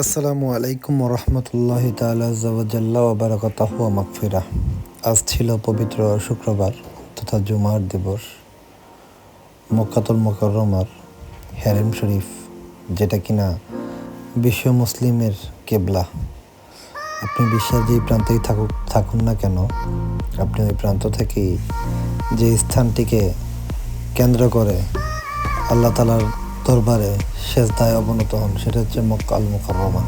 আসসালামু আলাইকুম রহমতুল্লাহি তাআলা জাল্লা ওয়া বারাকাতুহু ওয়া মাগফিরাহ। আজ ছিল পবিত্র শুক্রবার তথা জুমার দিবস। মক্কাতুল মুকাররমার হেরেম শরীফ, যেটা কিনা বিশ্ব মুসলিমের কেবলা। আপনি বিশ্বের যেই প্রান্তেই থাকুন না কেন, আপনি ওই প্রান্ত থেকেই যে স্থানটিকে কেন্দ্র করে আল্লাহ তাআলার দরবারে সেজদায় অবনত হন, সেটা হচ্ছে মক্কা আল মুকাররমা।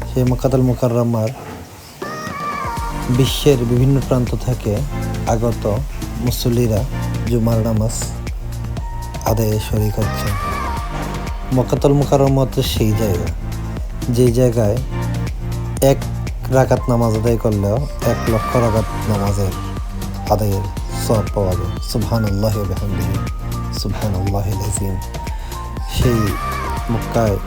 সেই মক্কাতুল মুকাররমার বিশ্বের বিভিন্ন প্রান্ত থেকে আগত মুসল্লিরা জুমার নামাজ আদায়ে শরীক হচ্ছে। মক্কাতুল মুকাররমা হচ্ছে সেই জায়গা, যেই জায়গায় এক রাকাত নামাজ আদায় করলেও 1,00,000 রাকাত নামাজের আদায়ের সওয়াব পাওয়া যায়। সুবহানাল্লাহি ওয়া বিহামদিহি, সুবহানাল্লাহিল আযীম। সেই মক্কায়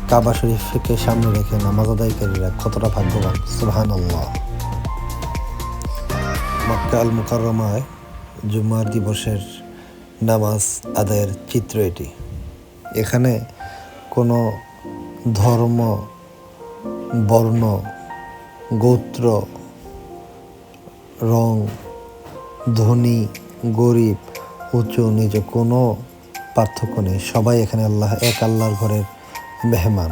কাবা শরীফকে সামনে রেখে নামাজ আদায়কারীরা কতটা ভাগ্যবান! সুবহানাল্লাহ। মক্কা আল মুকাররমায় জুমার দিবসের নামাজ আদায়ের চিত্র এটি। এখানে কোনো ধর্ম, বর্ণ, গোত্র, রং, ধনী, গরিব, উঁচু নিচু কোনো পার্থক্য নেই। সবাই এখানে এক আল্লাহর ঘরের মেহমান।